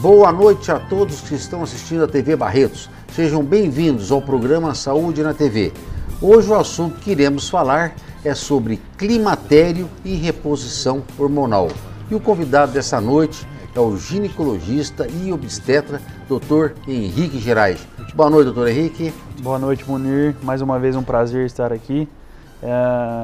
Boa noite a todos que estão assistindo a TV Barretos. Sejam bem-vindos ao programa Saúde na TV. Hoje o assunto que iremos falar é sobre climatério e reposição hormonal. E o convidado dessa noite é o ginecologista e obstetra, Dr. Henrique Gerais. Boa noite, doutor Henrique. Boa noite, Munir. Mais uma vez um prazer estar aqui,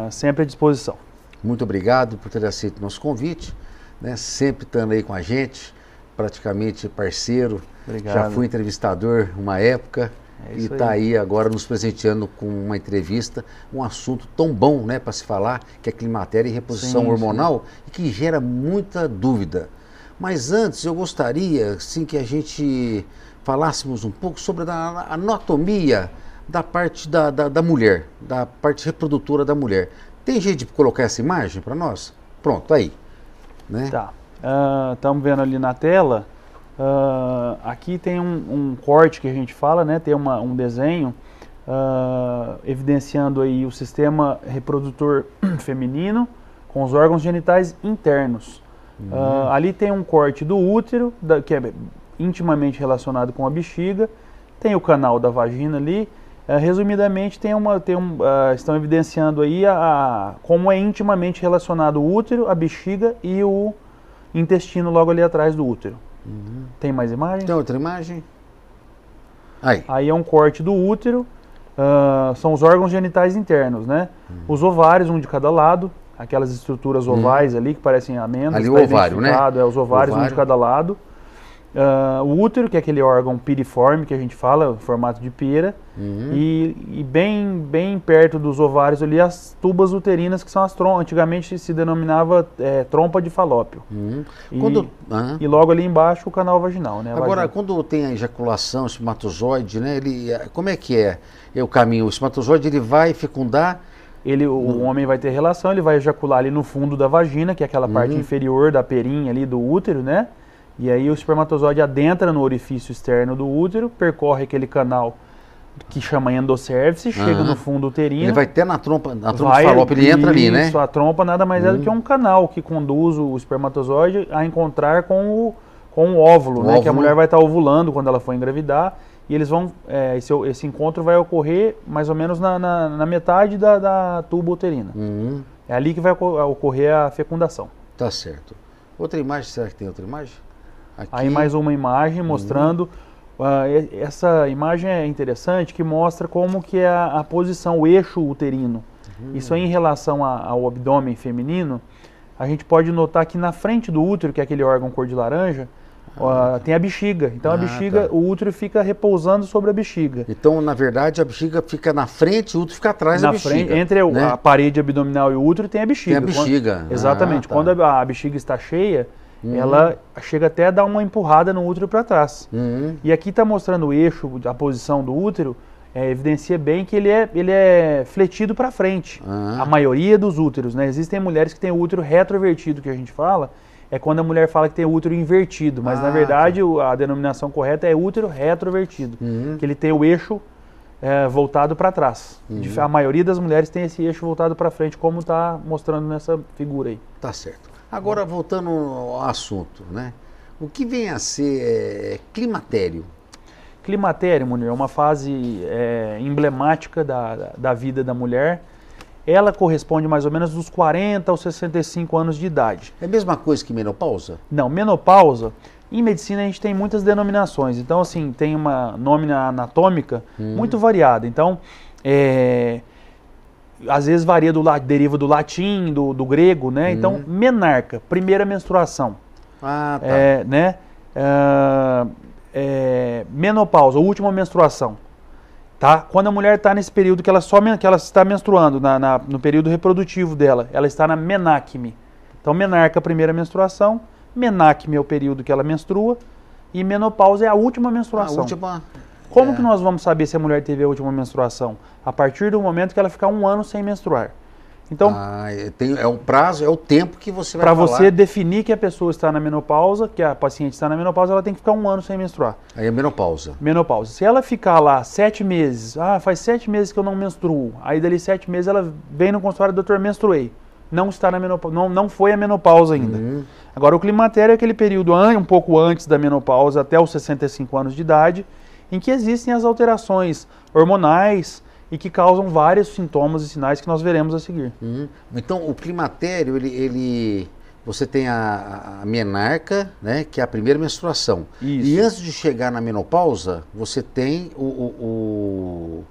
sempre à disposição. Muito obrigado por ter aceito o nosso convite, né? Sempre estando aí com a gente, praticamente parceiro. Obrigado. Já fui entrevistador uma época e está aí agora nos presenteando com uma entrevista, um assunto tão bom, né, para se falar, que é climatério e reposição hormonal, e que gera muita dúvida. Mas antes eu gostaria, assim, que a gente falássemos um pouco sobre a anatomia da parte da mulher, da parte reprodutora da mulher. Tem jeito de colocar essa imagem para nós? Pronto, aí. Né? Tá. Estamos vendo ali na tela, aqui tem um corte que a gente fala, né? Tem um desenho evidenciando aí o sistema reprodutor feminino com os órgãos genitais internos. Ali tem um corte do útero, que é intimamente relacionado com a bexiga, tem o canal da vagina ali. Resumidamente, estão evidenciando aí como é intimamente relacionado o útero, a bexiga e o intestino logo ali atrás do útero. Tem mais imagens? Tem outra imagem? Aí é um corte do útero, são os órgãos genitais internos, né? Os ovários, um de cada lado, aquelas estruturas ovais ali que parecem amêndoas. Ali o ovário, né? Os ovários, um de cada lado. O útero, que é aquele órgão piriforme que a gente fala, formato de pera, e bem perto dos ovários ali as tubas uterinas, que são as trompas, antigamente se denominava trompa de falópio. E logo ali embaixo o canal vaginal, né? Agora, quando tem a ejaculação, o espermatozoide, né, como é que é o caminho? O espermatozoide ele vai fecundar? O homem vai ter relação, ele vai ejacular ali no fundo da vagina, que é aquela parte inferior da perinha ali do útero, né? E aí o espermatozoide adentra no orifício externo do útero, percorre aquele canal que chama endocérvice, chega no fundo uterino. Ele vai até na trompa de falópio, ele entra ali, né? Isso, a trompa nada mais é do que um canal que conduz o espermatozoide a encontrar com o óvulo, né? Que a mulher vai estar ovulando quando ela for engravidar. E eles vão, esse encontro vai ocorrer mais ou menos na metade da tuba uterina. É ali que vai ocorrer a fecundação. Tá certo. Outra imagem, será que tem outra imagem? Aqui. Aí mais uma imagem mostrando, essa imagem é interessante, que mostra como que é a posição, o eixo uterino. Isso aí em relação ao abdômen feminino, a gente pode notar que na frente do útero, que é aquele órgão cor de laranja, tem a bexiga. Então a bexiga, o útero fica repousando sobre a bexiga. Então, na verdade, a bexiga fica na frente e o útero fica atrás da bexiga. Entre a parede abdominal e o útero tem a bexiga. Tem a bexiga. Exatamente. Quando a bexiga está cheia, ela chega até a dar uma empurrada no útero para trás. E aqui está mostrando o eixo, a posição do útero, evidencia bem que ele é fletido para frente. A maioria dos úteros, né? Existem mulheres que têm o útero retrovertido, que a gente fala, é quando a mulher fala que tem o útero invertido, mas na verdade a denominação correta é útero retrovertido, que ele tem o eixo voltado para trás. A maioria das mulheres tem esse eixo voltado para frente, como está mostrando nessa figura aí. Tá certo. Agora, voltando ao assunto, né? O que vem a ser climatério? Climatério, Munir, é uma fase emblemática da vida da mulher. Ela corresponde mais ou menos dos 40 aos 65 anos de idade. É a mesma coisa que menopausa? Não, menopausa, em medicina a gente tem muitas denominações. Então, assim, tem uma nome anatômica muito variada. Então, às vezes deriva do latim, do grego, né? Então, menarca, primeira menstruação. Né? Menopausa, última menstruação. Tá? Quando a mulher está nesse período que ela está menstruando, no período reprodutivo dela, ela está na menacme. Então, menarca, primeira menstruação, menacme é o período que ela menstrua, e menopausa é a última menstruação. Como que nós vamos saber se a mulher teve a última menstruação? A partir do momento que ela ficar 1 ano sem menstruar. Então, é o prazo, é o tempo que você vai falar. Para você definir que a pessoa está na menopausa, que a paciente está na menopausa, ela tem que ficar 1 ano sem menstruar. Aí é menopausa. Menopausa. Se ela ficar lá 7 meses, faz 7 meses que eu não menstruo, aí dali 7 meses ela vem no consultório, doutor, menstruei. não está na menopausa, não foi a menopausa ainda. Agora, o climatério é aquele período um pouco antes da menopausa, até os 65 anos de idade, em que existem as alterações hormonais e que causam vários sintomas e sinais que nós veremos a seguir. Então, o climatério, você tem a menarca, né, que é a primeira menstruação. Isso. E antes de chegar na menopausa, você tem o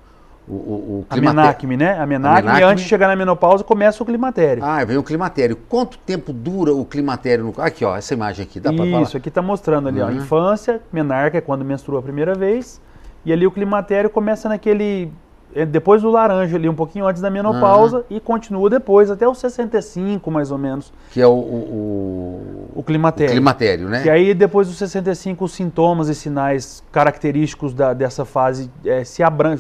a menacme, né? A menacme, e antes de chegar na menopausa, começa o climatério. Vem o climatério. Quanto tempo dura o climatério? Aqui, ó, essa imagem aqui, dá para falar? Isso, aqui está mostrando ali, ó, infância, menarca é quando menstrua a primeira vez, e ali o climatério começa depois do laranja ali, um pouquinho antes da menopausa, e continua depois, até os 65, mais ou menos. Que é o climatério. O climatério, né? E aí, depois dos 65, os sintomas e sinais característicos dessa fase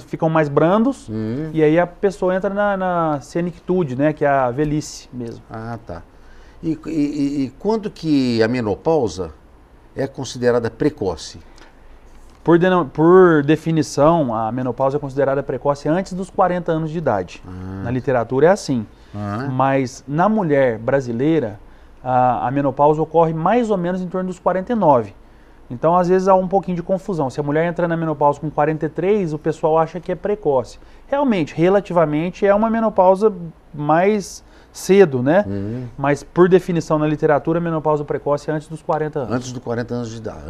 ficam mais brandos, e aí a pessoa entra na senectude, né? Que é a velhice mesmo. Tá. E quando que a menopausa é considerada precoce? Por definição, a menopausa é considerada precoce antes dos 40 anos de idade. Na literatura é assim. Mas na mulher brasileira, a menopausa ocorre mais ou menos em torno dos 49. Então, às vezes, há um pouquinho de confusão. Se a mulher entra na menopausa com 43, o pessoal acha que é precoce. Realmente, relativamente, é uma menopausa mais cedo, né? Mas, por definição na literatura, a menopausa precoce é antes dos 40 anos. Antes dos 40 anos de idade.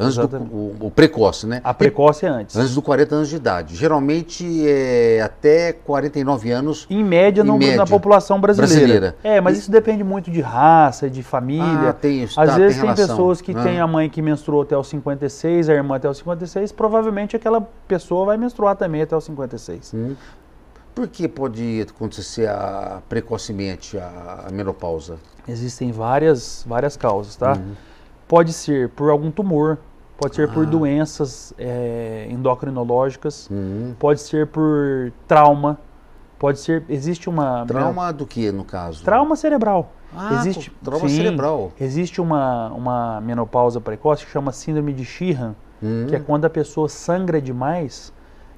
O precoce, né? A precoce é antes. Antes dos 40 anos de idade. Geralmente é até 49 anos. Em média, na população brasileira. Mas isso depende muito de raça, de família. Tem isso. Às vezes tem pessoas que têm a mãe que menstruou até os 56, a irmã até os 56, provavelmente aquela pessoa vai menstruar também até os 56. Por que pode acontecer precocemente a menopausa? Existem várias causas, tá? Pode ser por algum tumor, pode ser por doenças endocrinológicas, pode ser por trauma, existe uma... Trauma do que, no caso? Trauma cerebral. Trauma cerebral. Existe uma menopausa precoce que chama síndrome de Sheehan, que é quando a pessoa sangra demais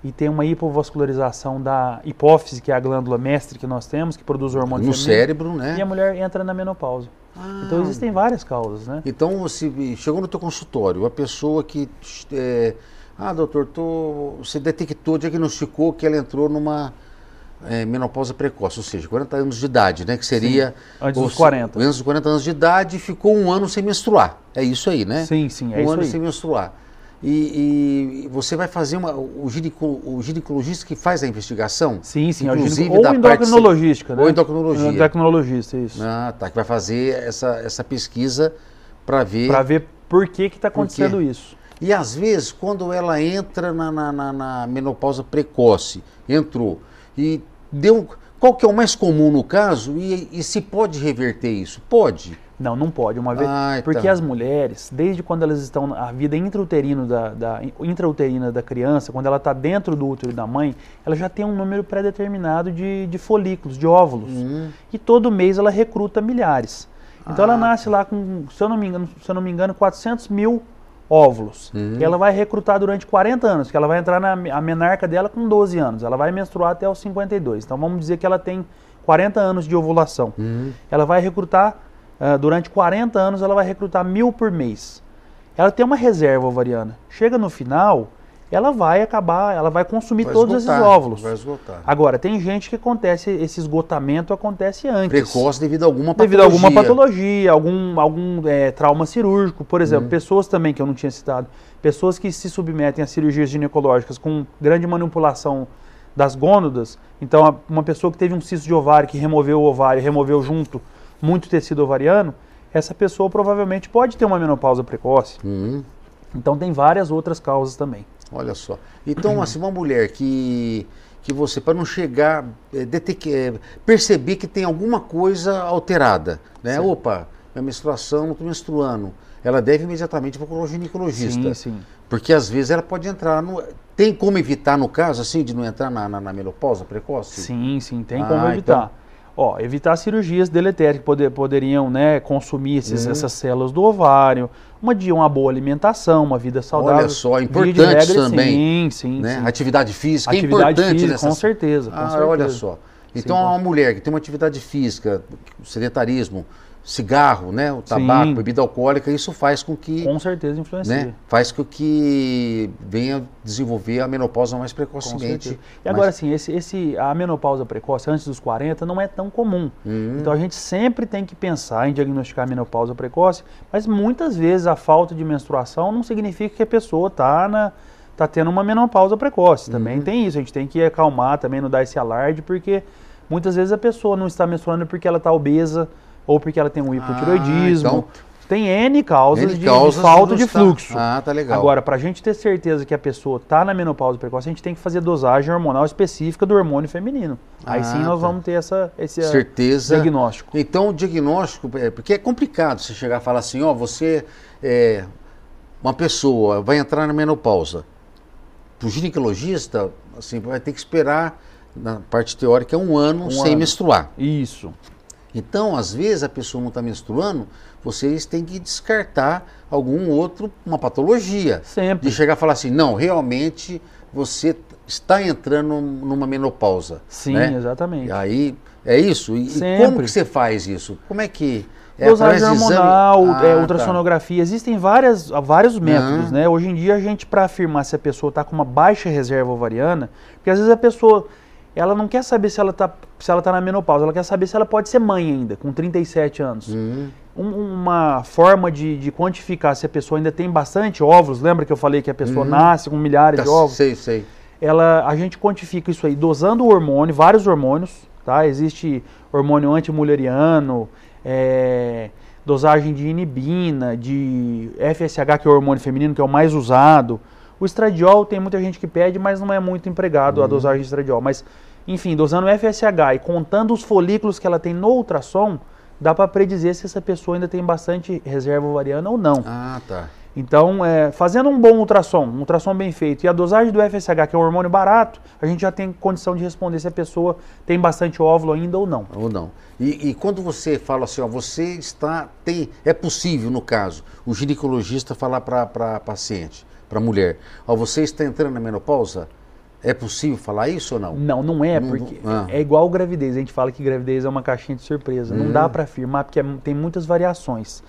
e tem uma hipovascularização da hipófise, que é a glândula mestre que nós temos, que produz hormônio no cérebro, né? E a mulher entra na menopausa. Então existem várias causas, né? Então, se chegou no teu consultório, a pessoa que... doutor, você detectou, diagnosticou que ela entrou numa menopausa precoce, ou seja, 40 anos de idade, né? Que seria... Antes dos 40. Antes dos 40 anos de idade, ficou um ano sem menstruar. É isso aí, né? Sim, é isso aí. Um ano sem menstruar. E você vai fazer o ginecologista que faz a investigação? Sim, inclusive ou endocrinologista, né? Ou endocrinologia. Endocrinologista, isso. Que vai fazer essa pesquisa para ver... Para ver por que está acontecendo isso. E às vezes, quando ela entra na menopausa precoce, e deu... Qual que é o mais comum no caso e se pode reverter isso? Pode? Não pode. Porque as mulheres, desde quando elas estão, a vida intrauterina da criança, quando ela está dentro do útero da mãe, ela já tem um número pré-determinado de folículos, de óvulos. E todo mês ela recruta milhares. Então ela nasce lá com, se eu não me engano, 400 mil óvulos. Que ela vai recrutar durante 40 anos, que ela vai entrar a menarca dela com 12 anos. Ela vai menstruar até os 52. Então vamos dizer que ela tem 40 anos de ovulação. Ela vai recrutar... durante 40 anos ela vai recrutar 1.000 por mês. Ela tem uma reserva ovariana. Chega no final, ela vai consumir todos esses óvulos. Vai esgotar. Agora, tem gente que esse esgotamento acontece antes. Precoce devido a alguma patologia. Devido a alguma patologia, algum trauma cirúrgico. Por exemplo, pessoas também, que eu não tinha citado, pessoas que se submetem a cirurgias ginecológicas com grande manipulação das gônadas. Então, uma pessoa que teve um cisto de ovário, que removeu o ovário, removeu junto muito tecido ovariano, essa pessoa provavelmente pode ter uma menopausa precoce. Então tem várias outras causas também. Olha só. Então, assim, uma mulher que você, para não chegar, perceber que tem alguma coisa alterada, né? Certo. Opa, minha menstruação, não estou menstruando. Ela deve imediatamente procurar um ginecologista. Sim. Porque às vezes ela pode entrar Tem como evitar, no caso, assim, de não entrar na menopausa precoce? Sim, tem como evitar. Então... evitar cirurgias deletérias que poderiam, né, consumir essas células do ovário, uma boa alimentação, uma vida saudável. Olha só, importante também. Sim. Atividade física Atividade é importante. Física, com certeza. Olha só. Então, uma mulher que tem uma atividade física, sedentarismo, cigarro, né, o tabaco, bebida alcoólica, isso faz com que... Com certeza influencia. Né, faz com que venha desenvolver a menopausa mais precocemente. E agora, assim, a menopausa precoce, antes dos 40, não é tão comum. Então, a gente sempre tem que pensar em diagnosticar a menopausa precoce, mas muitas vezes a falta de menstruação não significa que a pessoa está tendo uma menopausa precoce. Também tem isso, a gente tem que acalmar também, não dar esse alarde, porque muitas vezes a pessoa não está menstruando porque ela está obesa, ou porque ela tem um hipotireoidismo. Então, tem N causas de falta de fluxo. Tá legal. Agora, para a gente ter certeza que a pessoa está na menopausa precoce, a gente tem que fazer dosagem hormonal específica do hormônio feminino. Aí sim nós vamos ter esse certeza. Diagnóstico. Então, o diagnóstico, porque é complicado você chegar e falar assim, você uma pessoa vai entrar na menopausa. Para o ginecologista, assim, vai ter que esperar, na parte teórica, um ano sem menstruar. Isso. Então, às vezes, a pessoa não está menstruando, vocês têm que descartar uma patologia. Sempre. De chegar e falar assim, não, realmente você está entrando numa menopausa. Sim, né? Exatamente. E aí, é isso? E como que você faz isso? Como é que... Dosagem hormonal, ultrassonografia, existem vários métodos, né? Hoje em dia, a gente, para afirmar se a pessoa está com uma baixa reserva ovariana, porque às vezes a pessoa... Ela não quer saber se ela tá na menopausa, ela quer saber se ela pode ser mãe ainda, com 37 anos. Uma forma de quantificar se a pessoa ainda tem bastante óvulos, lembra que eu falei que a pessoa nasce com milhares de óvulos? Sei. A gente quantifica isso aí dosando o hormônio, vários hormônios, tá? Existe hormônio antimuleriano, dosagem de inibina, de FSH, que é o hormônio feminino, que é o mais usado. O estradiol tem muita gente que pede, mas não é muito empregado a dosagem de estradiol. Mas, enfim, dosando o FSH e contando os folículos que ela tem no ultrassom, dá para predizer se essa pessoa ainda tem bastante reserva ovariana ou não. Tá. Então, fazendo um bom ultrassom, um ultrassom bem feito, e a dosagem do FSH, que é um hormônio barato, a gente já tem condição de responder se a pessoa tem bastante óvulo ainda ou não. Ou não. E quando você fala assim, é possível, no caso, o ginecologista falar para a paciente, para a mulher, você está entrando na menopausa? É possível falar isso ou não? Não é, porque é igual gravidez. A gente fala que gravidez é uma caixinha de surpresa. Não dá para afirmar, porque tem muitas variações.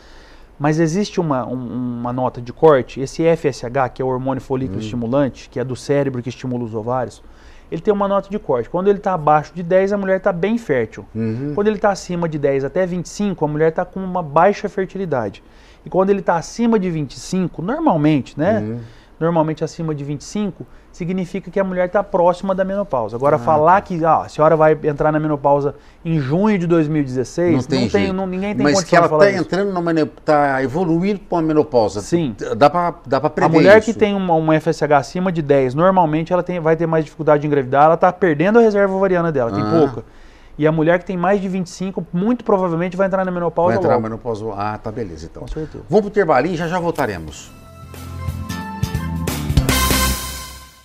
Mas existe uma nota de corte, esse FSH, que é o hormônio folículo estimulante, que é do cérebro que estimula os ovários, ele tem uma nota de corte. Quando ele está abaixo de 10, a mulher está bem fértil. Quando ele está acima de 10 até 25, a mulher está com uma baixa fertilidade. E quando ele está acima de 25, normalmente, né? Normalmente acima de 25, significa que a mulher está próxima da menopausa. Agora, falar que a senhora vai entrar na menopausa em junho de 2016, ninguém tem condição de falar isso. Mas que ela está entrando está evoluindo para uma menopausa. Sim. Dá para prever isso. A mulher que tem um FSH acima de 10, normalmente ela vai ter mais dificuldade de engravidar, ela está perdendo a reserva ovariana dela, tem pouca. E a mulher que tem mais de 25, muito provavelmente vai entrar na menopausa. Vai entrar na menopausa. Tá, beleza, então. Com certeza. Vamos para o intervalinho e já voltaremos.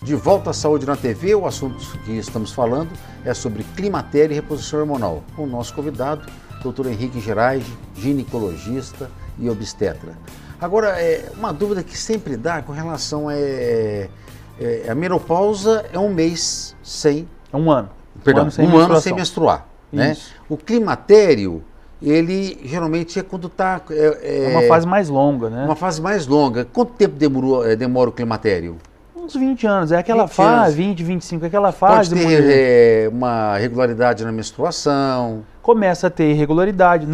De volta à Saúde na TV, o assunto que estamos falando é sobre climatério e reposição hormonal. Com o nosso convidado, Dr. Henrique Gerais, ginecologista e obstetra. Agora, uma dúvida que sempre dá com relação a menopausa é um mês sem... Um ano. Perdão, um ano sem menstruar. Né? O climatério, ele geralmente é quando está... É uma fase mais longa, né? Uma fase mais longa. Quanto tempo demora o climatério? Uns 20 anos, é aquela fase, 20, 25, aquela fase... Pode ter uma regularidade na menstruação... Começa a ter irregularidade,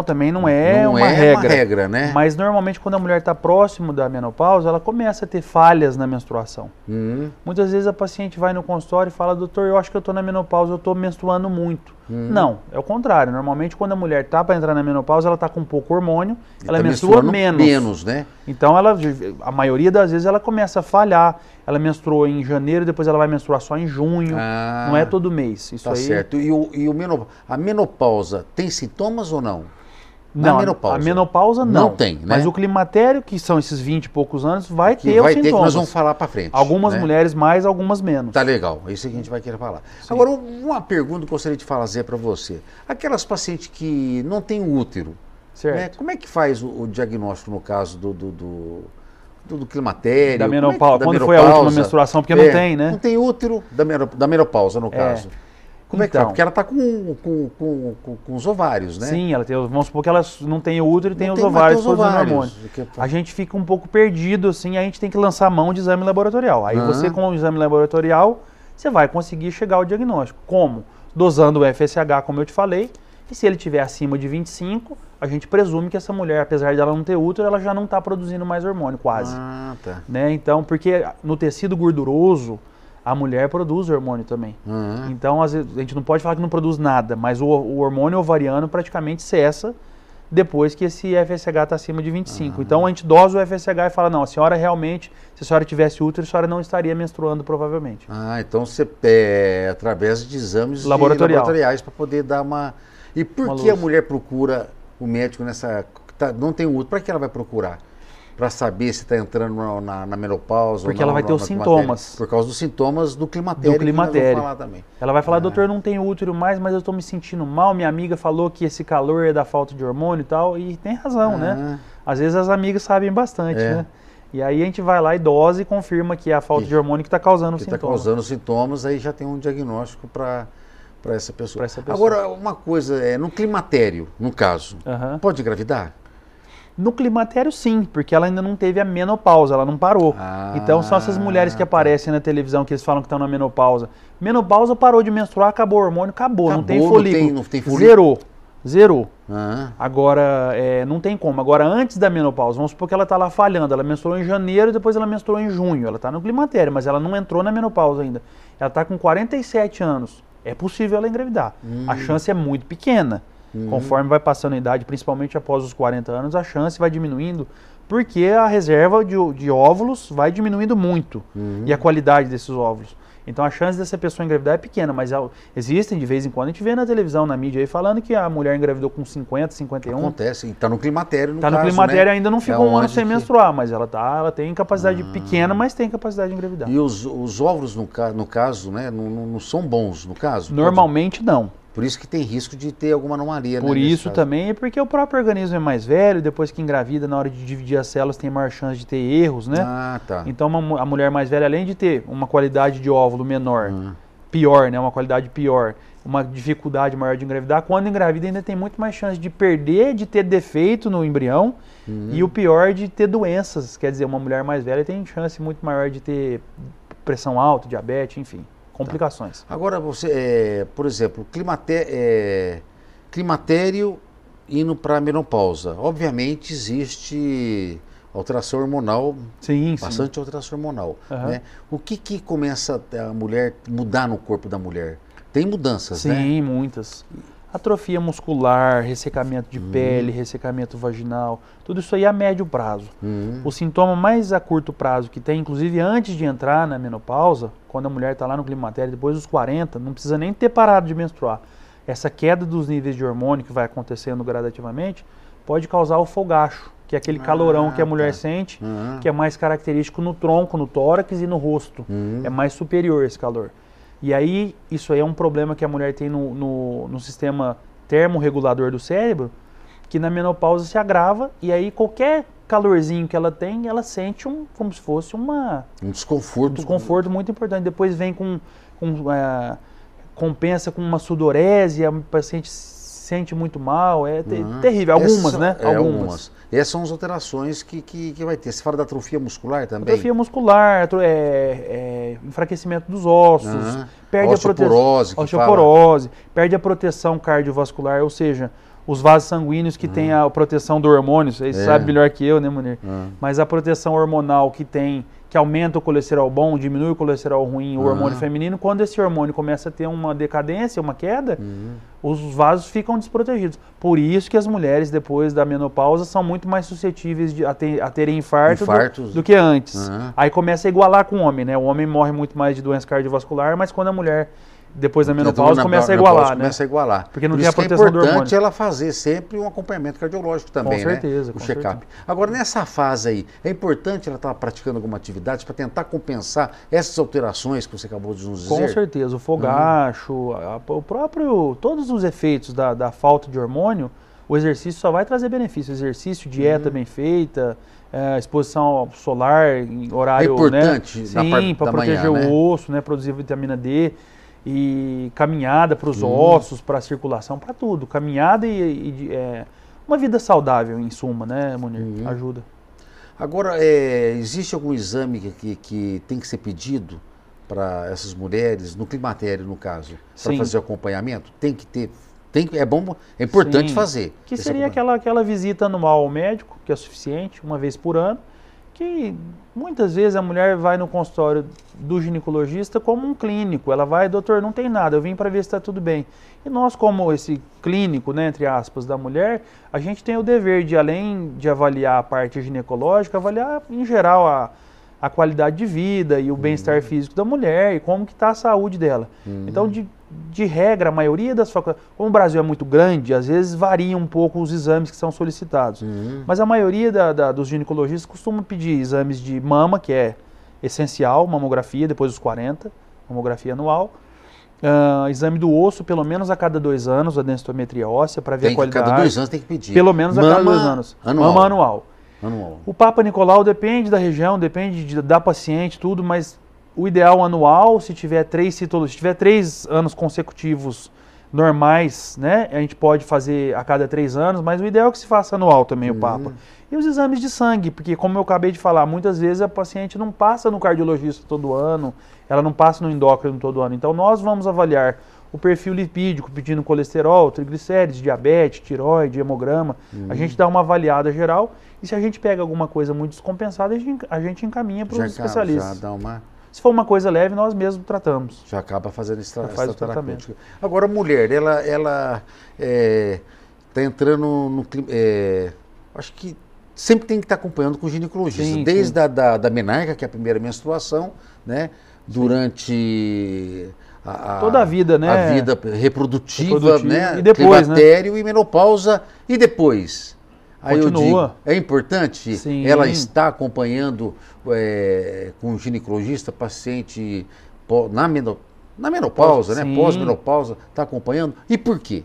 também não é uma regra, né? Mas normalmente quando a mulher está próximo da menopausa, ela começa a ter falhas na menstruação. Muitas vezes a paciente vai no consultório e fala, doutor, eu acho que eu estou na menopausa, eu estou menstruando muito. Não, é o contrário. Normalmente quando a mulher está para entrar na menopausa, ela está com pouco hormônio, ela menstrua menos. Né? Então a maioria das vezes ela começa a falhar. Ela menstruou em janeiro, depois ela vai menstruar só em junho. Não é todo mês. Isso aí... certo. E a menopausa tem sintomas ou não? Não, a menopausa não tem, né? Mas o climatério, que são esses 20 e poucos anos, vai ter os sintomas. Que nós vamos falar para frente. Algumas mulheres mais, algumas menos. Tá legal, é isso que a gente vai querer falar. Sim. Agora, uma pergunta que eu gostaria de fazer para você. Aquelas pacientes que não têm útero, certo. Né? Como é que faz o diagnóstico no caso do climatério? Da menopausa. Quando foi a última menstruação? Porque não tem, né? Não tem útero da menopausa, no caso. Como é que faz? Porque ela está com os ovários, né? Sim, ela tem, vamos supor que ela não tem o útero e tem os ovários produzindo hormônio. A gente fica um pouco perdido, assim, a gente tem que lançar mão de exame laboratorial. Aí você, com o exame laboratorial, você vai conseguir chegar ao diagnóstico. Como? Dosando o FSH, como eu te falei, e se ele estiver acima de 25, a gente presume que essa mulher, apesar dela não ter útero, ela já não está produzindo mais hormônio, quase. Ah, tá. Né? Então, porque no tecido gorduroso, a mulher produz hormônio também. Então, às vezes, a gente não pode falar que não produz nada, mas o hormônio ovariano praticamente cessa depois que esse FSH está acima de 25. Então, a gente dosa o FSH e fala, não, a senhora realmente, se a senhora tivesse útero, a senhora não estaria menstruando provavelmente. Então você, através de exames laboratoriais para poder dar uma... E por que a mulher procura o médico nessa... não tem útero, para que ela vai procurar? Para saber se está entrando na menopausa porque ou não. Porque ela vai ter os sintomas. Por causa dos sintomas do climatério. Que nós vamos falar também. Ela vai falar, doutor, não tenho útero mais, mas eu estou me sentindo mal. Minha amiga falou que esse calor é da falta de hormônio e tal. E tem razão, né? Às vezes as amigas sabem bastante, né? E aí a gente vai lá e dosa e confirma que é a falta de hormônio que está causando os sintomas. Está causando sintomas, aí já tem um diagnóstico para essa pessoa. Agora, uma coisa, no climatério, no caso, pode engravidar? No climatério, sim, porque ela ainda não teve a menopausa, ela não parou. Então são essas mulheres que aparecem na televisão, que eles falam que estão na menopausa. Menopausa, parou de menstruar, acabou o hormônio, acabou não tem folículo. Não tem folículo. Zerou. Agora, não tem como. Agora, antes da menopausa, vamos supor que ela está lá falhando, ela menstruou em janeiro e depois ela menstruou em junho. Ela está no climatério, mas ela não entrou na menopausa ainda. Ela está com 47 anos. É possível ela engravidar. A chance é muito pequena. Conforme vai passando a idade, principalmente após os 40 anos, a chance vai diminuindo, porque a reserva de óvulos vai diminuindo muito, e a qualidade desses óvulos. Então a chance dessa pessoa engravidar é pequena, mas existem, de vez em quando, a gente vê na televisão, na mídia aí, falando que a mulher engravidou com 50, 51. Acontece, está no climatério, no caso, no climatério, né? Ainda não ficou um ano sem menstruar, mas ela tem capacidade pequena, mas tem capacidade de engravidar. E os óvulos, no caso, né, não são bons, no caso? Normalmente não. Por isso que tem risco de ter alguma anomalia. Por isso também, é porque o próprio organismo é mais velho, depois que engravida, na hora de dividir as células, tem maior chance de ter erros, né? Então a mulher mais velha, além de ter uma qualidade de óvulo menor, pior, né? Uma qualidade pior, uma dificuldade maior de engravidar, quando engravida ainda tem muito mais chance de perder, de ter defeito no embrião, e o pior de ter doenças. Quer dizer, uma mulher mais velha tem chance muito maior de ter pressão alta, diabetes, enfim. Complicações. Agora, você, por exemplo, climatério indo para a menopausa. Obviamente existe alteração hormonal, bastante alteração hormonal. Né? O que começa a mulher mudar no corpo da mulher? Tem mudanças, né? Sim, muitas. Atrofia muscular, ressecamento de pele, ressecamento vaginal, tudo isso aí a médio prazo. O sintoma mais a curto prazo que tem, inclusive antes de entrar na menopausa, quando a mulher está lá no climatério, depois dos 40, não precisa nem ter parado de menstruar. Essa queda dos níveis de hormônio que vai acontecendo gradativamente pode causar o fogacho, que é aquele calorão que a mulher sente, que é mais característico no tronco, no tórax e no rosto. É mais superior esse calor. E aí, isso aí é um problema que a mulher tem no sistema termorregulador do cérebro, que na menopausa se agrava, e aí qualquer calorzinho que ela tem, ela sente como se fosse um desconforto muito importante. Depois vem compensa com uma sudorese, a paciente sente muito mal, é terrível. Algumas, né? Algumas. Essas são as alterações que vai ter. Você fala da atrofia muscular também? Atrofia muscular, enfraquecimento dos ossos, perde osteoporose, perde a proteção cardiovascular, ou seja, os vasos sanguíneos que têm a proteção do hormônio, vocês sabem melhor que eu, né, Munir? Mas a proteção hormonal que aumenta o colesterol bom, diminui o colesterol ruim, o hormônio feminino, quando esse hormônio começa a ter uma decadência, uma queda, os vasos ficam desprotegidos. Por isso que as mulheres, depois da menopausa, são muito mais suscetíveis a terem infartos do que antes. Aí começa a igualar com o homem, né? O homem morre muito mais de doença cardiovascular, mas quando a mulher, depois da menopausa, começa a igualar, né? Começa a igualar. Porque não tem a proteção do hormônio. É importante ela fazer sempre um acompanhamento cardiológico também, com certeza, né? O check-up. Agora, nessa fase aí, é importante ela estar praticando alguma atividade para tentar compensar essas alterações que você acabou de nos dizer? Com certeza. O fogacho, todos os efeitos da falta de hormônio, o exercício só vai trazer benefício. Exercício, dieta bem feita, exposição solar em horário, importante, né? Sim, para proteger o osso, né? Produzir vitamina D. e caminhada para os ossos, para a circulação, para tudo. Caminhada uma vida saudável, em suma, né, Munir? Ajuda. Agora, existe algum exame que tem que ser pedido para essas mulheres, no climatério, no caso, para fazer acompanhamento? Tem que ter, é importante fazer. Que seria aquela visita anual ao médico, que é suficiente, uma vez por ano, que muitas vezes a mulher vai no consultório do ginecologista como um clínico. Ela vai, doutor, não tem nada, eu vim para ver se está tudo bem. E nós, como esse clínico, né, entre aspas, da mulher, a gente tem o dever de, além de avaliar a parte ginecológica, avaliar em geral a qualidade de vida e o bem-estar físico da mulher e como que está a saúde dela. Então, de regra, a maioria das faculdades, como o Brasil é muito grande, às vezes varia um pouco os exames que são solicitados. Mas a maioria dos ginecologistas costuma pedir exames de mama, que é essencial, mamografia depois dos 40, mamografia anual. Exame do osso, pelo menos a cada 2 anos, a densitometria óssea, para ver a qualidade. A cada 2 anos tem que pedir. Pelo menos a cada 2 anos. Mama anual. O Papa Nicolau depende da região, depende da paciente, tudo, mas o ideal anual, se tiver 3 anos consecutivos normais, né, a gente pode fazer a cada 3 anos, mas o ideal é que se faça anual também o Papa. E os exames de sangue, porque como eu acabei de falar, muitas vezes a paciente não passa no cardiologista todo ano, ela não passa no endócrino todo ano. Então nós vamos avaliar o perfil lipídico, pedindo colesterol, triglicérides, diabetes, tireoide, hemograma. A gente dá uma avaliada geral e se a gente pega alguma coisa muito descompensada, a gente encaminha para os especialistas. Já dá uma... Se for uma coisa leve, nós mesmos tratamos. Já acaba fazendo esse tratamento. Agora, a mulher, ela está entrando no... acho que sempre tem que estar acompanhando com o ginecologista. Desde da menarca, que é a primeira menstruação, né? Durante... toda a vida, né? A vida reprodutiva, né? E depois, climatério e menopausa. E depois? Aí continua. Eu digo, é importante ela estar acompanhando com o ginecologista, paciente na menopausa, né? Pós-menopausa, está acompanhando. E por quê?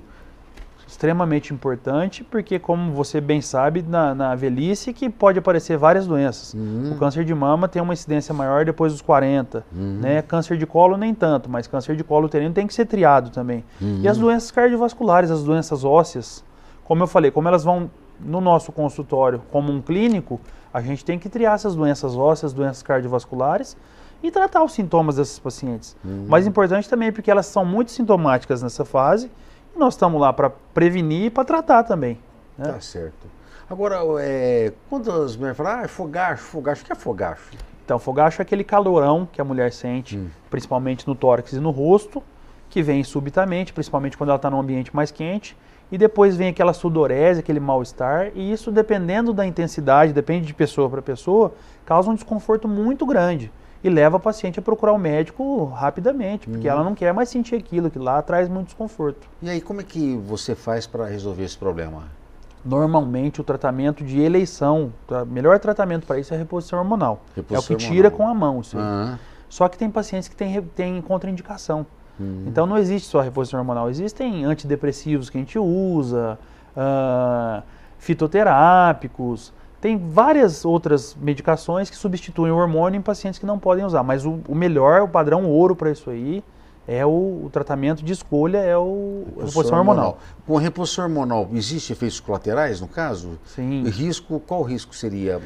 Extremamente importante, porque como você bem sabe, na velhice que pode aparecer várias doenças. O câncer de mama tem uma incidência maior depois dos 40, né? Câncer de colo nem tanto, mas câncer de colo uterino tem que ser triado também. E as doenças cardiovasculares, as doenças ósseas, como eu falei, como elas vão no nosso consultório como um clínico, a gente tem que triar essas doenças ósseas, doenças cardiovasculares e tratar os sintomas desses pacientes. Mas importante também porque elas são muito sintomáticas nessa fase e nós estamos lá para prevenir e para tratar também. Né? Tá certo. Agora, quando as mulheres falam, fogacho, o que é fogacho? Então, fogacho é aquele calorão que a mulher sente, principalmente no tórax e no rosto, que vem subitamente, principalmente quando ela está num ambiente mais quente, e depois vem aquela sudorese, aquele mal-estar, e isso, dependendo da intensidade, depende de pessoa para pessoa, causa um desconforto muito grande e leva a paciente a procurar o médico rapidamente, porque ela não quer mais sentir aquilo, que lá traz muito desconforto. E aí, como é que você faz para resolver esse problema? Normalmente, o tratamento de eleição, o melhor tratamento para isso é a reposição hormonal. É o que tira com a mão isso aí. Só que tem pacientes que têm contraindicação. Então não existe só a reposição hormonal, existem antidepressivos que a gente usa, fitoterápicos, tem várias outras medicações que substituem o hormônio em pacientes que não podem usar, mas o melhor, o padrão ouro para isso aí, é o tratamento de escolha, é a reposição hormonal. Com a reposição hormonal, existem efeitos colaterais no caso? Sim. Qual o risco seria,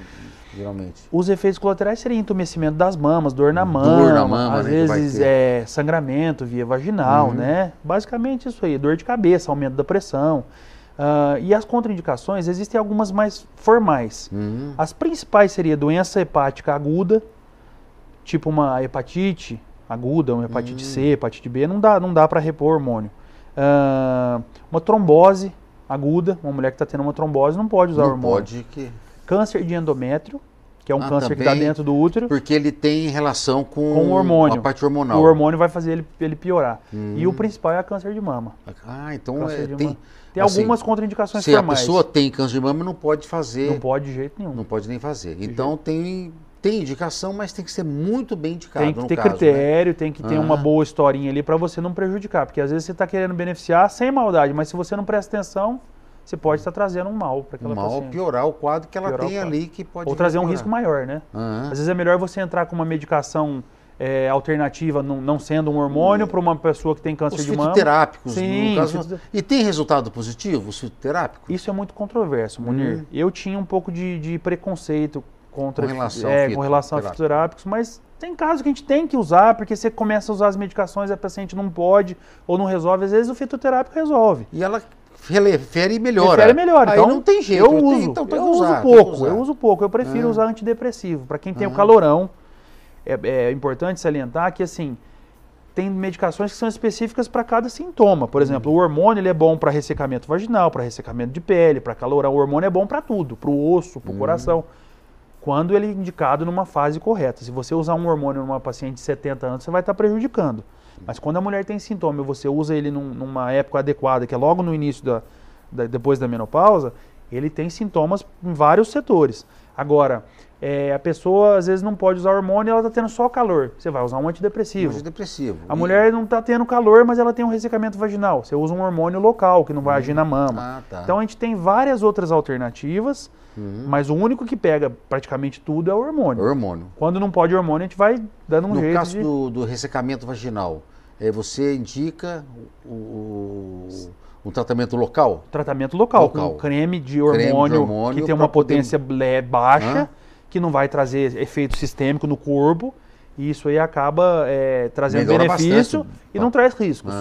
geralmente? Os efeitos colaterais seriam entumecimento das mamas, dor na mama, às vezes sangramento via vaginal, né? Basicamente isso aí, dor de cabeça, aumento da pressão. E as contraindicações, existem algumas mais formais. As principais seriam doença hepática aguda, tipo uma hepatite aguda, uma hepatite C, hepatite B, não dá para repor hormônio. Uma trombose aguda, uma mulher que está tendo uma trombose não pode usar hormônio. Câncer de endométrio, que é um câncer que está dentro do útero. Porque ele tem relação com o hormônio. A parte hormonal. O hormônio vai fazer ele piorar. E o principal é a câncer de mama. Então tem algumas contraindicações formais. Se a pessoa tem câncer de mama, não pode fazer. Não pode de jeito nenhum. Não pode nem fazer. Então tem indicação, mas tem que ser muito bem indicado. Tem que ter critério, né? Tem que ter uma boa historinha ali para você não prejudicar. Porque às vezes você está querendo beneficiar sem maldade, mas se você não presta atenção, você pode estar trazendo um mal para aquela paciente. Piorar o quadro que ela tem ali, que pode... Ou trazer um risco maior, né? Às vezes é melhor você entrar com uma medicação alternativa, não sendo um hormônio, para uma pessoa que tem câncer de mama. Os fitoterápicos, sim, no caso. E tem resultado positivo, os fitoterápicos? Isso é muito controverso, Munir. Eu tinha um pouco de preconceito com relação a fitoterápicos, mas tem casos que a gente tem que usar, porque você começa a usar as medicações, a paciente não pode ou não resolve, às vezes o fitoterápico resolve. E ela refere e melhora. Refere e melhora. Aí então, não tem jeito. Eu uso pouco. Eu prefiro usar antidepressivo. Para quem tem o calorão, é importante salientar que, assim, tem medicações que são específicas para cada sintoma. Por exemplo, o hormônio ele é bom para ressecamento vaginal, para ressecamento de pele, para calorão. O hormônio é bom para tudo, para o osso, para o coração. Quando ele é indicado numa fase correta. Se você usar um hormônio numa paciente de 70 anos, você vai estar prejudicando. Mas quando a mulher tem sintoma e você usa ele numa época adequada, que é logo no início depois da menopausa, ele tem sintomas em vários setores. Agora, a pessoa às vezes não pode usar hormônio e ela está tendo só calor. Você vai usar um antidepressivo. A mulher não está tendo calor, mas ela tem um ressecamento vaginal. Você usa um hormônio local, que não vai agir na mama. Então a gente tem várias outras alternativas, mas o único que pega praticamente tudo é o hormônio. Quando não pode hormônio, a gente vai dando um jeito. No caso do ressecamento vaginal, você indica um tratamento local? Tratamento local. Com creme de hormônio que tem uma potência baixa, que não vai trazer efeito sistêmico no corpo, e isso aí acaba trazendo benefício bastante. E não traz riscos.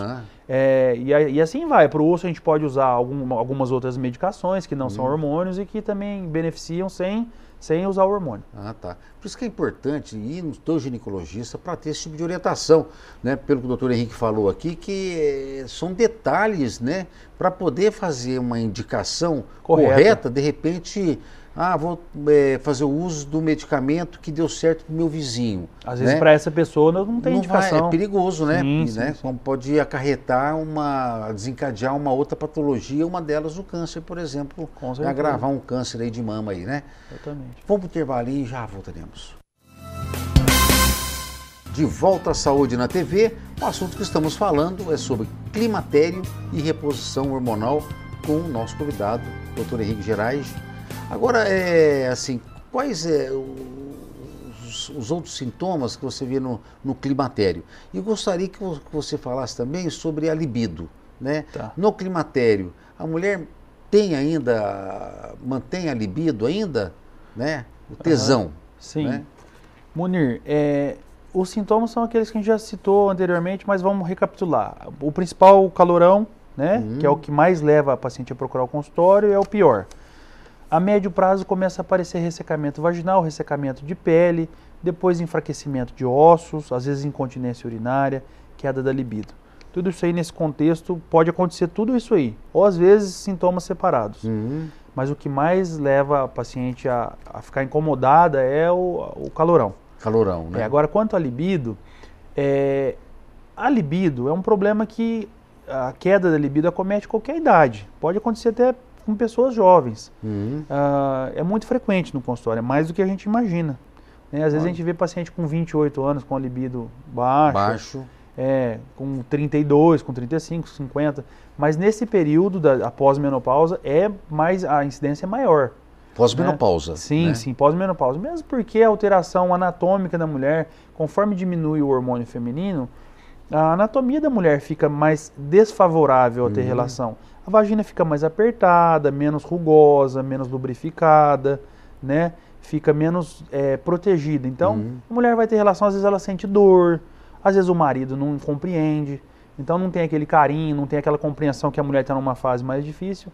E assim vai. Para o osso a gente pode usar algumas outras medicações que não são hormônios e que também beneficiam sem usar o hormônio. Por isso que é importante ir no teu ginecologista para ter esse tipo de orientação, né? Pelo que o doutor Henrique falou aqui, que são detalhes, né? Para poder fazer uma indicação correta, de repente... vou fazer o uso do medicamento que deu certo para o meu vizinho. Às vezes para essa pessoa não tem indicação. É perigoso, né? Sim. Como pode acarretar desencadear uma outra patologia, uma delas o câncer, por exemplo. Agravar um câncer aí de mama aí, né? Exatamente. Vamos para o intervalinho e já voltaremos. De volta à Saúde na TV, o assunto que estamos falando é sobre climatério e reposição hormonal com o nosso convidado, Dr. Henrique Gerais. Agora, quais os outros sintomas que você vê no climatério? E gostaria que você falasse também sobre a libido, né? No climatério, a mulher mantém a libido ainda, né? O tesão. Sim. Né? Munir, os sintomas são aqueles que a gente já citou anteriormente, mas vamos recapitular. O principal, o calorão, né? Que é o que mais leva a paciente a procurar o consultório, é o pior. A médio prazo começa a aparecer ressecamento vaginal, ressecamento de pele, depois enfraquecimento de ossos, às vezes incontinência urinária, queda da libido. Tudo isso aí nesse contexto, pode acontecer tudo isso aí, ou às vezes sintomas separados. Mas o que mais leva a paciente a ficar incomodada é o calorão. Calorão, né? Agora, quanto à libido, a libido é um problema que a queda da libido acomete qualquer idade. Pode acontecer até com pessoas jovens. É muito frequente no consultório, é mais do que a gente imagina. Às vezes a gente vê paciente com 28 anos com a libido baixo. Com 32, com 35, 50. Mas nesse período após menopausa, a incidência é maior. Pós-menopausa. Né? Sim, pós-menopausa. Mesmo porque a alteração anatômica da mulher, conforme diminui o hormônio feminino, a anatomia da mulher fica mais desfavorável a ter relação. A vagina fica mais apertada, menos rugosa, menos lubrificada, né? Fica menos protegida. Então, a mulher vai ter relação, às vezes ela sente dor, às vezes o marido não compreende. Então não tem aquele carinho, não tem aquela compreensão que a mulher está numa fase mais difícil.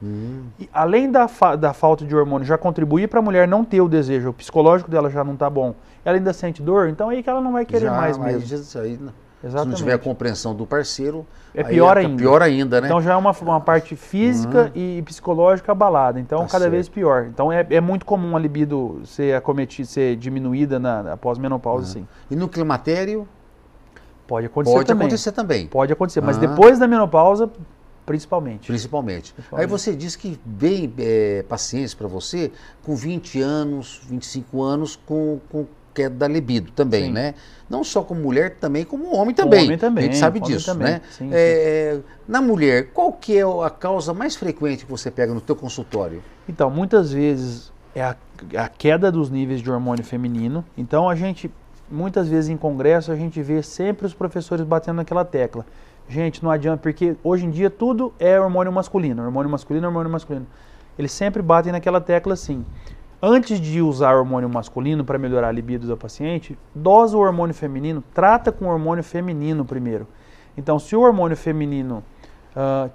E além da falta de hormônio já contribuir para a mulher não ter o desejo, o psicológico dela já não está bom, ela ainda sente dor, então aí que ela não vai querer mais mesmo. Isso aí, se não tiver a compreensão do parceiro, pior ainda. Pior ainda, né? Então já é uma parte física e psicológica abalada, então cada vez pior. Então é muito comum a libido ser diminuída após menopausa, sim. E no climatério? Pode acontecer também. Pode acontecer, mas depois da menopausa, principalmente. Aí você diz que vem pacientes para você com 20 anos, 25 anos com queda da libido também, né? Não só como mulher, também como homem também. A gente sabe disso, né? Sim. Na mulher, qual que é a causa mais frequente que você pega no teu consultório? Então, muitas vezes é a queda dos níveis de hormônio feminino. Então, a gente muitas vezes em congresso a gente vê sempre os professores batendo naquela tecla. Gente, não adianta, porque hoje em dia tudo é hormônio masculino, hormônio masculino, hormônio masculino. Eles sempre batem naquela tecla assim. Antes de usar hormônio masculino para melhorar a libido da paciente, dosa o hormônio feminino, trata com o hormônio feminino primeiro. Então, se o hormônio feminino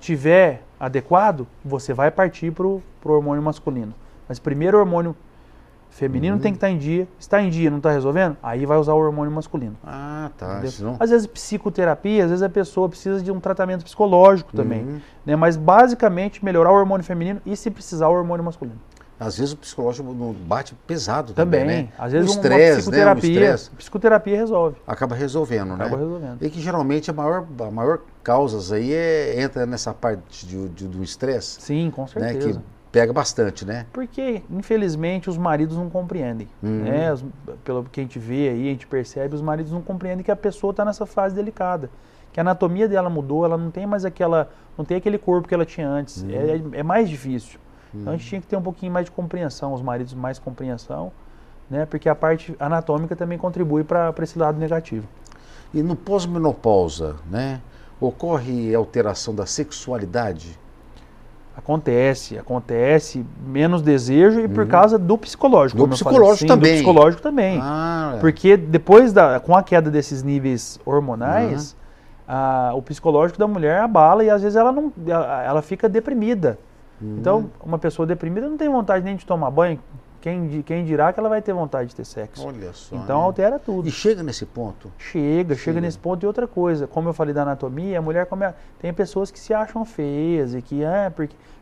tiver adequado, você vai partir para o hormônio masculino. Mas primeiro o hormônio feminino tem que estar em dia. Está em dia, não está resolvendo? Aí vai usar o hormônio masculino. Ah, tá. Não... Às vezes psicoterapia, às vezes a pessoa precisa de um tratamento psicológico também. Né? Mas basicamente melhorar o hormônio feminino e, se precisar, o hormônio masculino. Às vezes o psicológico bate pesado também, né? Às vezes o estresse, uma psicoterapia resolve. Acaba resolvendo, né? Acaba resolvendo. E que geralmente a maior causa aí entra nessa parte do estresse. Sim, com certeza. Né? Que pega bastante, né? Porque, infelizmente, os maridos não compreendem. Né? Pelo que a gente vê aí, a gente percebe, os maridos não compreendem que a pessoa está nessa fase delicada. Que a anatomia dela mudou, ela não tem mais não tem aquele corpo que ela tinha antes. É mais difícil. Então a gente tinha que ter um pouquinho mais de compreensão, os maridos mais compreensão, né? Porque a parte anatômica também contribui para esse lado negativo. E no pós-menopausa, né? Ocorre alteração da sexualidade? Acontece menos desejo e por causa do psicológico. Do psicológico também. Do psicológico também. Porque depois com a queda desses níveis hormonais, o psicológico da mulher abala e às vezes ela fica deprimida. Então, uma pessoa deprimida não tem vontade nem de tomar banho. Quem dirá que ela vai ter vontade de ter sexo? Olha só. Então altera tudo. E chega nesse ponto? Chega nesse ponto. E outra coisa, como eu falei da anatomia, a mulher tem pessoas que se acham feias e que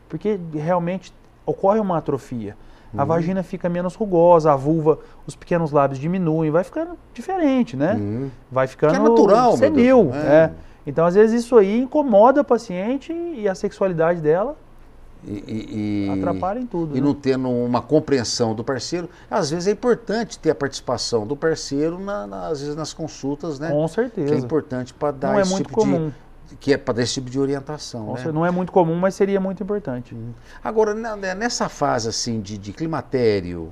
porque realmente ocorre uma atrofia. A vagina fica menos rugosa, a vulva, os pequenos lábios diminuem, vai ficando diferente, né? Vai ficando que é natural, senil. Então, às vezes, isso aí incomoda a paciente e a sexualidade dela atrapalha em tudo. E não tendo uma compreensão do parceiro, às vezes é importante ter a participação do parceiro, às vezes nas consultas, né? Com certeza. Que é importante para dar esse tipo comum. Para dar esse tipo de orientação. Né? Não é muito comum, mas seria muito importante. Agora, nessa fase assim de climatério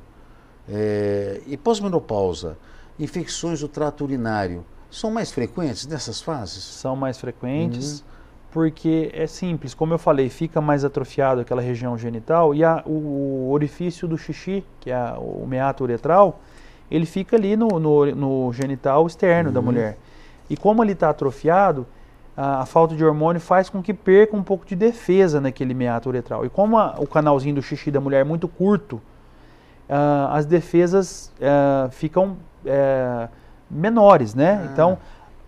e pós-menopausa, infecções do trato urinário são mais frequentes nessas fases? São mais frequentes. Porque é simples, como eu falei, fica mais atrofiado aquela região genital e o orifício do xixi, que é o meato uretral, ele fica ali no genital externo da mulher. E como ele está atrofiado, a falta de hormônio faz com que perca um pouco de defesa naquele meato uretral. E como o canalzinho do xixi da mulher é muito curto, as defesas ficam menores, né? Então,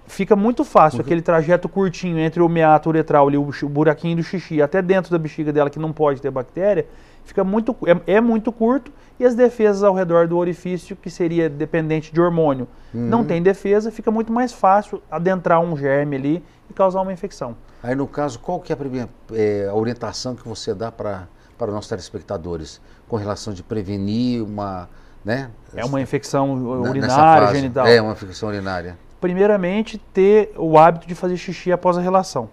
fica muito fácil aquele trajeto curtinho entre o meato uretral e o buraquinho do xixi até dentro da bexiga dela, que não pode ter bactéria, fica muito curto, e as defesas ao redor do orifício, que seria dependente de hormônio, não tem defesa, fica muito mais fácil adentrar um germe ali e causar uma infecção. Aí, no caso, qual que é a orientação que você dá para os nossos telespectadores com relação de prevenir uma infecção urinária, genital? É uma infecção urinária. Primeiramente, ter o hábito de fazer xixi após a relação.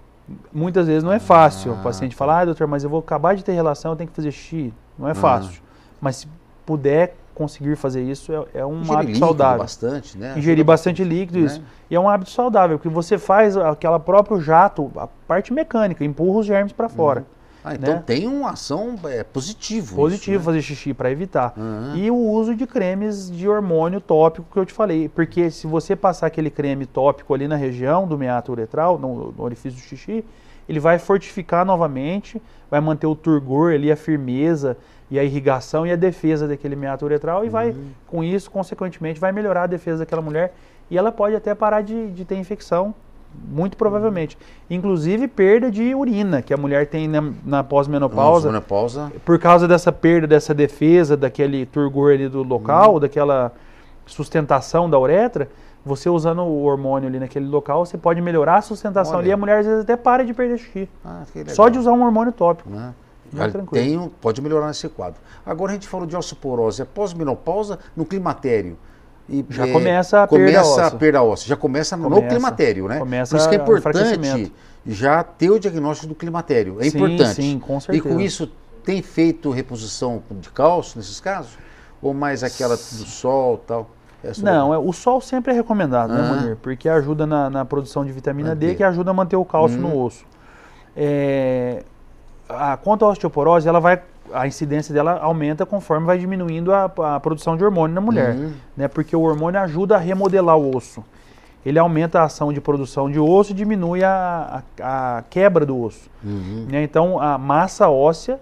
Muitas vezes não é fácil. O paciente fala, doutor, mas eu vou acabar de ter relação, eu tenho que fazer xixi. Não é fácil. Mas se puder conseguir fazer isso, é um hábito saudável. Bastante, né? Ingerir bastante líquido, isso. E é um hábito saudável, porque você faz aquela próprio jato, a parte mecânica, empurra os germes para fora. Então tem uma ação positiva. Positivo isso, fazer xixi para evitar. E o uso de cremes de hormônio tópico que eu te falei. Porque se você passar aquele creme tópico ali na região do meato uretral, no orifício do xixi, ele vai fortificar novamente, vai manter o turgor ali, a firmeza e a irrigação e a defesa daquele meato uretral e vai, com isso, consequentemente, vai melhorar a defesa daquela mulher e ela pode até parar de ter infecção. Muito provavelmente. Inclusive perda de urina, que a mulher tem na pós-menopausa. Por causa dessa perda, dessa defesa, daquele turgor ali do local, daquela sustentação da uretra, você usando o hormônio ali naquele local, você pode melhorar a sustentação ali e a mulher às vezes até para de perder xixi. Só de usar um hormônio tópico. Pode melhorar nesse quadro. Agora a gente falou de osteoporose, pós-menopausa no climatério. Já começa a perda óssea. Já começa no climatério, né? Por isso que é importante já ter o diagnóstico do climatério. É importante. Sim, com certeza. E com isso, tem feito reposição de cálcio nesses casos? Ou mais aquela do sol e tal? Não, o sol sempre é recomendado, né, Munir? Porque ajuda na produção de vitamina D, que ajuda a manter o cálcio no osso. Quanto à osteoporose, a incidência dela aumenta conforme vai diminuindo a produção de hormônio na mulher, né? Porque o hormônio ajuda a remodelar o osso. Ele aumenta a ação de produção de osso e diminui a quebra do osso. Né? Então, a massa óssea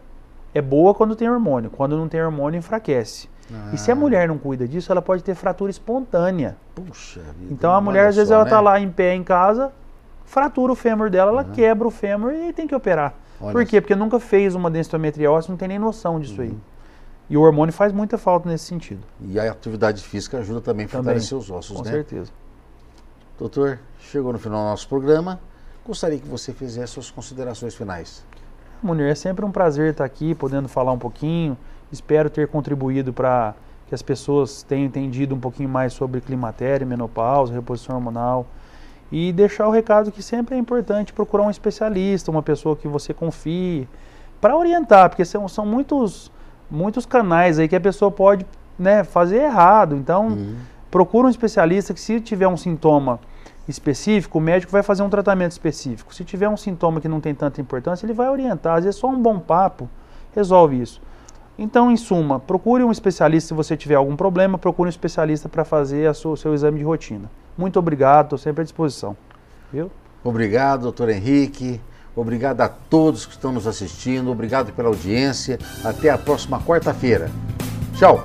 é boa quando tem hormônio. Quando não tem hormônio, enfraquece. E se a mulher não cuida disso, ela pode ter fratura espontânea. Puxa vida. Então, a mulher, às vezes, ela está lá em pé em casa, fratura o fêmur dela, ela quebra o fêmur e tem que operar. Por quê? Porque nunca fez uma densitometria óssea, não tem nem noção disso aí. E o hormônio faz muita falta nesse sentido. E a atividade física ajuda também a fortalecer os ossos, né? Com certeza. Doutor, chegou no final do nosso programa. Gostaria que você fizesse suas considerações finais. Munir, é sempre um prazer estar aqui, podendo falar um pouquinho. Espero ter contribuído para que as pessoas tenham entendido um pouquinho mais sobre climatério, menopausa, reposição hormonal. E deixar o recado que sempre é importante procurar um especialista, uma pessoa que você confie, para orientar, porque são muitos canais aí que a pessoa pode, né, fazer errado. Então, procura um especialista que, se tiver um sintoma específico, o médico vai fazer um tratamento específico. Se tiver um sintoma que não tem tanta importância, ele vai orientar. Às vezes só um bom papo resolve isso. Então, em suma, procure um especialista se você tiver algum problema, procure um especialista para fazer o seu exame de rotina. Muito obrigado, estou sempre à disposição. Viu? Obrigado, doutor Henrique. Obrigado a todos que estão nos assistindo. Obrigado pela audiência. Até a próxima quarta-feira. Tchau!